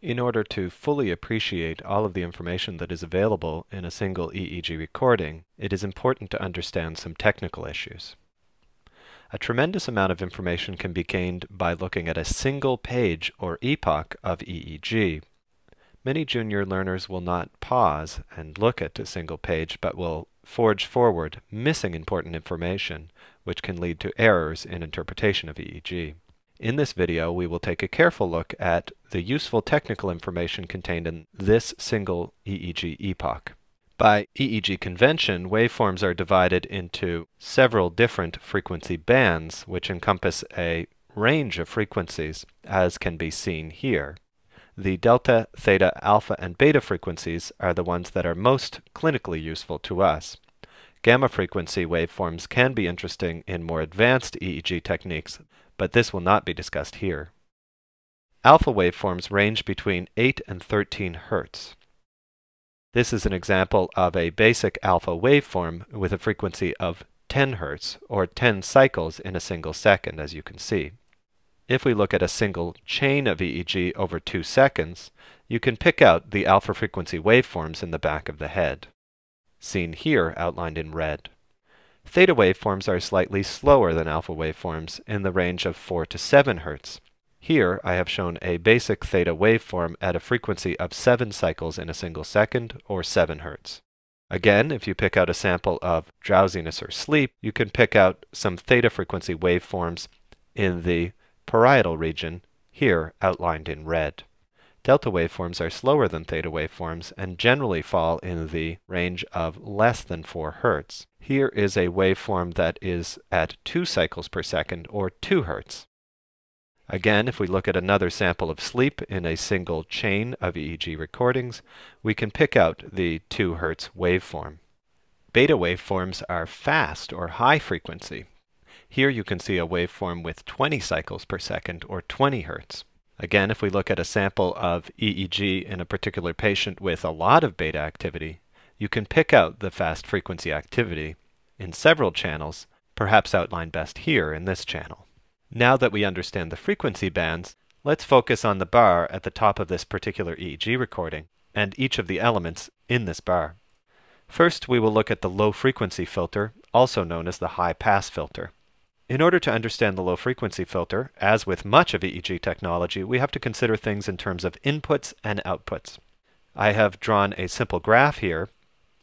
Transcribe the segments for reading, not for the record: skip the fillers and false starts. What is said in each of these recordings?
In order to fully appreciate all of the information that is available in a single EEG recording, it is important to understand some technical issues. A tremendous amount of information can be gained by looking at a single page or epoch of EEG. Many junior learners will not pause and look at a single page, but will forge forward, missing important information, which can lead to errors in interpretation of EEG. In this video, we will take a careful look at the useful technical information contained in this single EEG epoch. By EEG convention, waveforms are divided into several different frequency bands, which encompass a range of frequencies, as can be seen here. The delta, theta, alpha, and beta frequencies are the ones that are most clinically useful to us. Gamma frequency waveforms can be interesting in more advanced EEG techniques, but this will not be discussed here. Alpha waveforms range between 8 and 13 Hz. This is an example of a basic alpha waveform with a frequency of 10 Hz, or 10 cycles in a single second, as you can see. If we look at a single chain of EEG over 2 seconds, you can pick out the alpha frequency waveforms in the back of the head, seen here outlined in red. Theta waveforms are slightly slower than alpha waveforms in the range of 4 to 7 Hz. Here I have shown a basic theta waveform at a frequency of 7 cycles in a single second, or 7 Hz. Again, if you pick out a sample of drowsiness or sleep, you can pick out some theta frequency waveforms in the parietal region, here outlined in red. Delta waveforms are slower than theta waveforms and generally fall in the range of less than 4 Hz. Here is a waveform that is at 2 cycles per second, or 2 Hz. Again, if we look at another sample of sleep in a single chain of EEG recordings, we can pick out the 2 Hz waveform. Beta waveforms are fast or high frequency. Here you can see a waveform with 20 cycles per second, or 20 Hz. Again, if we look at a sample of EEG in a particular patient with a lot of beta activity, you can pick out the fast frequency activity in several channels, perhaps outlined best here in this channel. Now that we understand the frequency bands, let's focus on the bar at the top of this particular EEG recording and each of the elements in this bar. First, we will look at the low frequency filter, also known as the high pass filter. In order to understand the low-frequency filter, as with much of EEG technology, we have to consider things in terms of inputs and outputs. I have drawn a simple graph here,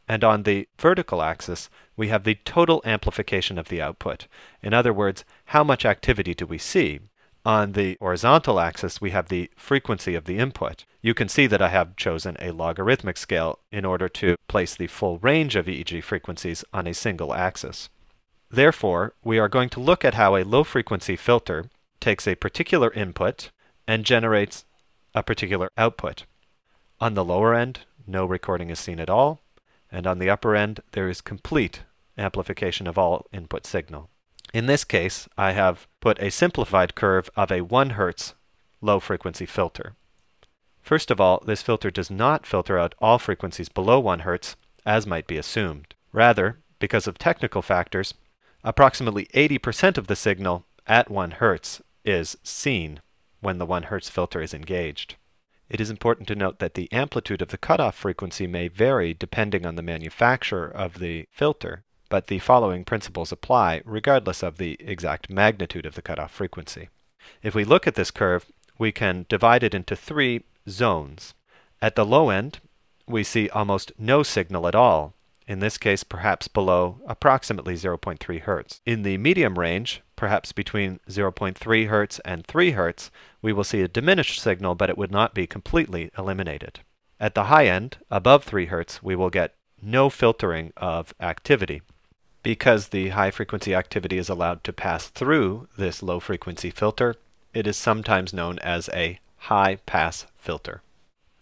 and on the vertical axis, we have the total amplification of the output. In other words, how much activity do we see? On the horizontal axis, we have the frequency of the input. You can see that I have chosen a logarithmic scale in order to place the full range of EEG frequencies on a single axis. Therefore, we are going to look at how a low-frequency filter takes a particular input and generates a particular output. On the lower end, no recording is seen at all, and on the upper end, there is complete amplification of all input signal. In this case, I have put a simplified curve of a 1 Hz low-frequency filter. First of all, this filter does not filter out all frequencies below 1 Hz, as might be assumed. Rather, because of technical factors, approximately 80% of the signal at 1 Hz is seen when the 1 Hz filter is engaged. It is important to note that the amplitude of the cutoff frequency may vary depending on the manufacturer of the filter, but the following principles apply regardless of the exact magnitude of the cutoff frequency. If we look at this curve, we can divide it into 3 zones. At the low end, we see almost no signal at all. In this case, perhaps below approximately 0.3 Hz. In the medium range, perhaps between 0.3 Hz and 3 Hz, we will see a diminished signal, but it would not be completely eliminated. At the high end, above 3 Hz, we will get no filtering of activity. Because the high-frequency activity is allowed to pass through this low-frequency filter, it is sometimes known as a high-pass filter.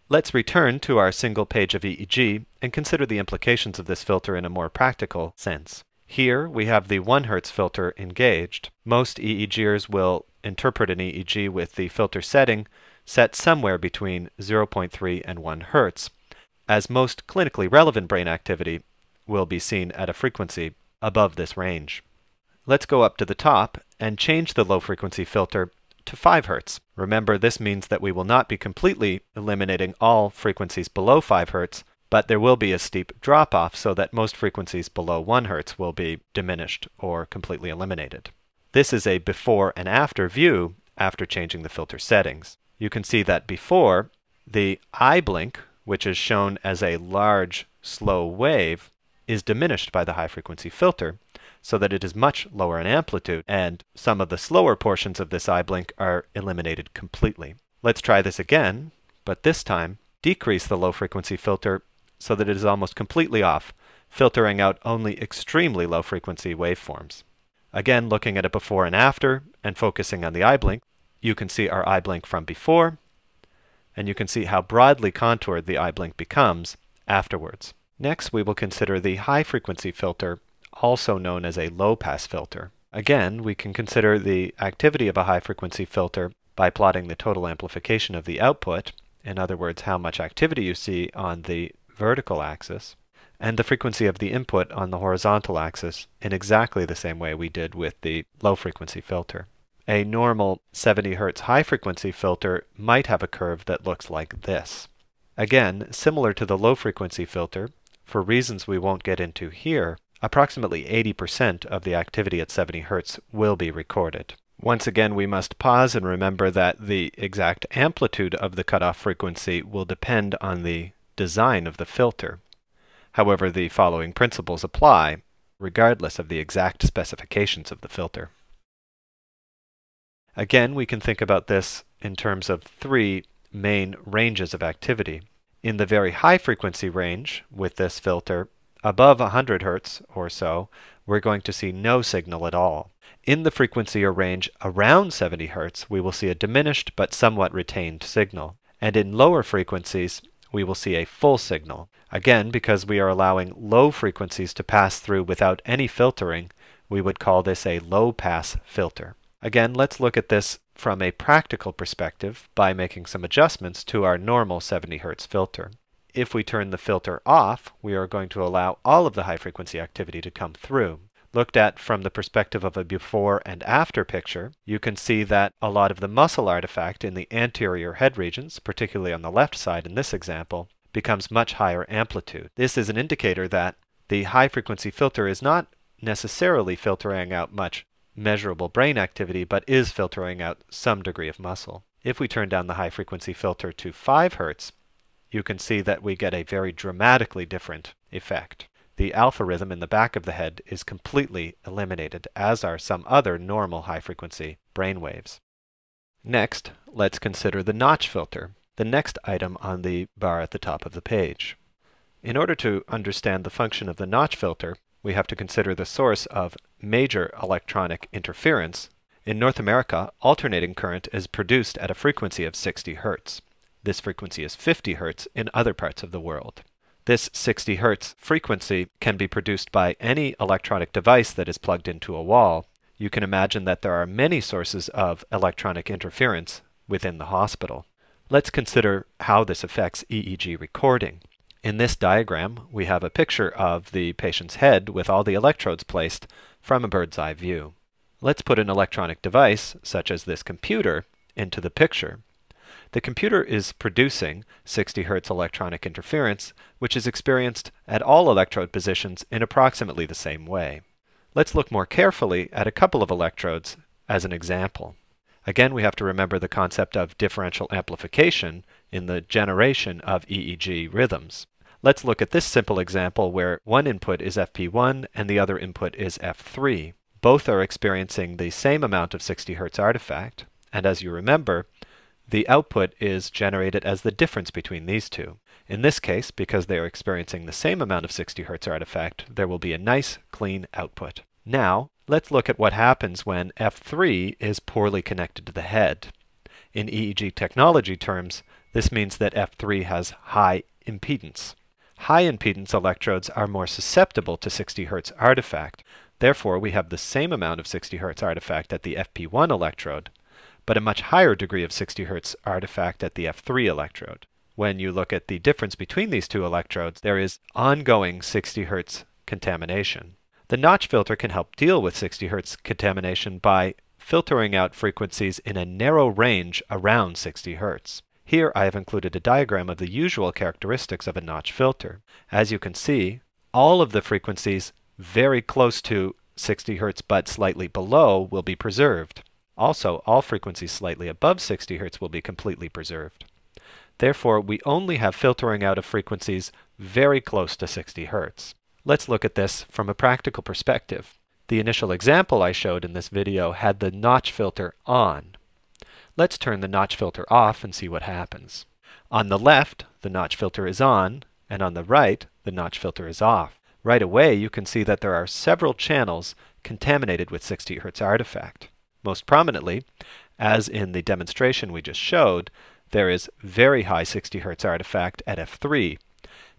Let's return to our single page of EEG and consider the implications of this filter in a more practical sense. Here we have the 1 Hz filter engaged. Most EEGers will interpret an EEG with the filter setting set somewhere between 0.3 and 1 Hz, as most clinically relevant brain activity will be seen at a frequency above this range. Let's go up to the top and change the low frequency filter to 5 Hz. Remember, this means that we will not be completely eliminating all frequencies below 5 Hz, but there will be a steep drop-off so that most frequencies below 1 Hz will be diminished or completely eliminated. This is a before and after view after changing the filter settings. You can see that before, the eye blink, which is shown as a large, slow wave, is diminished by the high-frequency filter so that it is much lower in amplitude, and some of the slower portions of this eye blink are eliminated completely. Let's try this again, but this time decrease the low-frequency filter so that it is almost completely off, filtering out only extremely low-frequency waveforms. Again, looking at it before and after, and focusing on the eye blink, you can see our eye blink from before, and you can see how broadly contoured the eye blink becomes afterwards. Next, we will consider the high-frequency filter, also known as a low-pass filter. Again, we can consider the activity of a high-frequency filter by plotting the total amplification of the output, in other words, how much activity you see on the vertical axis, and the frequency of the input on the horizontal axis in exactly the same way we did with the low-frequency filter. A normal 70 Hz high-frequency filter might have a curve that looks like this. Again, similar to the low-frequency filter, for reasons we won't get into here, approximately 80% of the activity at 70 Hz will be recorded. Once again, we must pause and remember that the exact amplitude of the cutoff frequency will depend on the design of the filter. However, the following principles apply, regardless of the exact specifications of the filter. Again, we can think about this in terms of 3 main ranges of activity. In the very high frequency range with this filter, above 100 Hz or so, we're going to see no signal at all. In the frequency or range around 70 Hz, we will see a diminished but somewhat retained signal. And in lower frequencies, we will see a full signal. Again, because we are allowing low frequencies to pass through without any filtering, we would call this a low-pass filter. Again, let's look at this from a practical perspective by making some adjustments to our normal 70 Hz filter. If we turn the filter off, we are going to allow all of the high-frequency activity to come through. Looked at from the perspective of a before and after picture, you can see that a lot of the muscle artifact in the anterior head regions, particularly on the left side in this example, becomes much higher amplitude. This is an indicator that the high-frequency filter is not necessarily filtering out much measurable brain activity, but is filtering out some degree of muscle. If we turn down the high-frequency filter to 5 Hz, you can see that we get a very dramatically different effect. The alpha rhythm in the back of the head is completely eliminated, as are some other normal high-frequency brain waves. Next, let's consider the notch filter, the next item on the bar at the top of the page. In order to understand the function of the notch filter, we have to consider the source of major electronic interference. In North America, alternating current is produced at a frequency of 60 Hz. This frequency is 50 Hz in other parts of the world. This 60 Hz frequency can be produced by any electronic device that is plugged into a wall. You can imagine that there are many sources of electronic interference within the hospital. Let's consider how this affects EEG recording. In this diagram, we have a picture of the patient's head with all the electrodes placed from a bird's eye view. Let's put an electronic device, such as this computer, into the picture. The computer is producing 60 Hz electronic interference, which is experienced at all electrode positions in approximately the same way. Let's look more carefully at a couple of electrodes as an example. Again, we have to remember the concept of differential amplification in the generation of EEG rhythms. Let's look at this simple example where one input is FP1 and the other input is F3. Both are experiencing the same amount of 60 Hz artifact, and as you remember, the output is generated as the difference between these two. In this case, because they are experiencing the same amount of 60 Hz artifact, there will be a nice, clean output. Now, let's look at what happens when F3 is poorly connected to the head. In EEG technology terms, this means that F3 has high impedance. High impedance electrodes are more susceptible to 60 Hz artifact. Therefore, we have the same amount of 60 Hz artifact at the FP1 electrode, but a much higher degree of 60 Hz artifact at the F3 electrode. When you look at the difference between these two electrodes, there is ongoing 60 Hz contamination. The notch filter can help deal with 60 Hz contamination by filtering out frequencies in a narrow range around 60 Hz. Here I have included a diagram of the usual characteristics of a notch filter. As you can see, all of the frequencies very close to 60 Hz but slightly below will be preserved. Also, all frequencies slightly above 60 Hz will be completely preserved. Therefore, we only have filtering out of frequencies very close to 60 Hz. Let's look at this from a practical perspective. The initial example I showed in this video had the notch filter on. Let's turn the notch filter off and see what happens. On the left, the notch filter is on, and on the right, the notch filter is off. Right away, you can see that there are several channels contaminated with 60 Hz artifact. Most prominently, as in the demonstration we just showed, there is very high 60 Hz artifact at F3.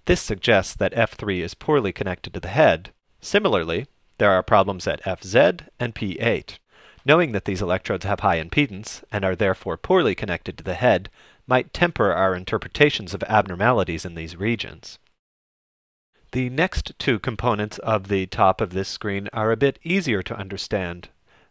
This suggests that F3 is poorly connected to the head. Similarly, there are problems at FZ and P8. Knowing that these electrodes have high impedance and are therefore poorly connected to the head might temper our interpretations of abnormalities in these regions. The next two components of the top of this screen are a bit easier to understand,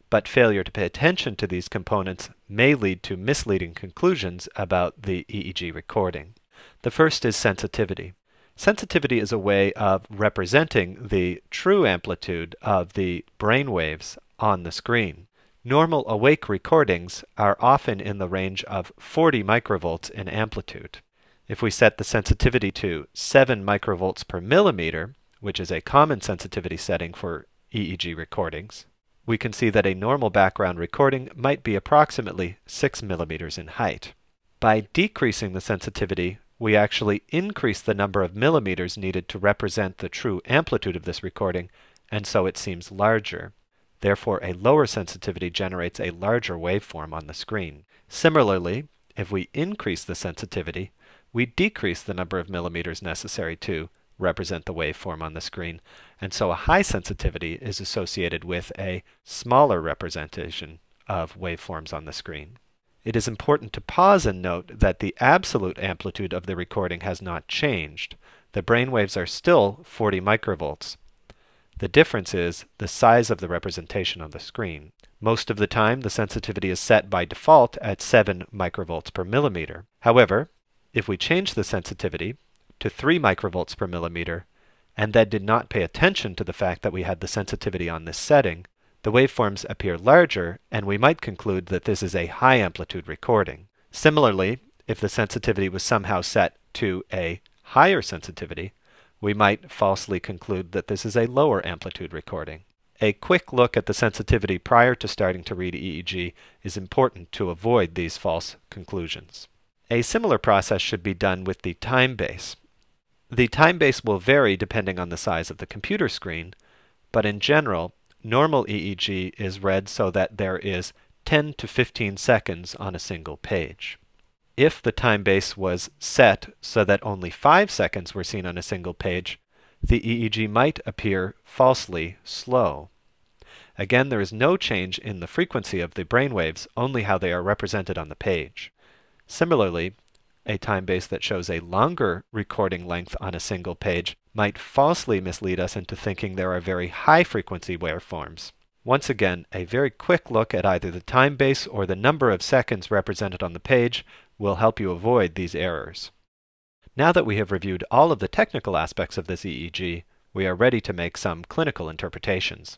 but failure to pay attention to these components may lead to misleading conclusions about the EEG recording. The first is sensitivity. Sensitivity is a way of representing the true amplitude of the brain waves on the screen. Normal awake recordings are often in the range of 40 microvolts in amplitude. If we set the sensitivity to 7 microvolts per millimeter, which is a common sensitivity setting for EEG recordings, we can see that a normal background recording might be approximately 6 millimeters in height. By decreasing the sensitivity, we actually increase the number of millimeters needed to represent the true amplitude of this recording, and so it seems larger. Therefore, a lower sensitivity generates a larger waveform on the screen. Similarly, if we increase the sensitivity, we decrease the number of millimeters necessary to represent the waveform on the screen, and so a high sensitivity is associated with a smaller representation of waveforms on the screen. It is important to pause and note that the absolute amplitude of the recording has not changed. The brainwaves are still 40 microvolts. The difference is the size of the representation on the screen. Most of the time, the sensitivity is set by default at 7 microvolts per millimeter. However, if we change the sensitivity to 3 microvolts per millimeter, and then did not pay attention to the fact that we had the sensitivity on this setting, the waveforms appear larger, and we might conclude that this is a high amplitude recording. Similarly, if the sensitivity was somehow set to a higher sensitivity, we might falsely conclude that this is a lower amplitude recording. A quick look at the sensitivity prior to starting to read EEG is important to avoid these false conclusions. A similar process should be done with the time base. The time base will vary depending on the size of the computer screen, but in general, normal EEG is read so that there is 10 to 15 seconds on a single page. If the time base was set so that only 5 seconds were seen on a single page, the EEG might appear falsely slow. Again, there is no change in the frequency of the brainwaves, only how they are represented on the page. Similarly, a time base that shows a longer recording length on a single page might falsely mislead us into thinking there are very high frequency waveforms. Once again, a very quick look at either the time base or the number of seconds represented on the page will help you avoid these errors. Now that we have reviewed all of the technical aspects of this EEG, we are ready to make some clinical interpretations.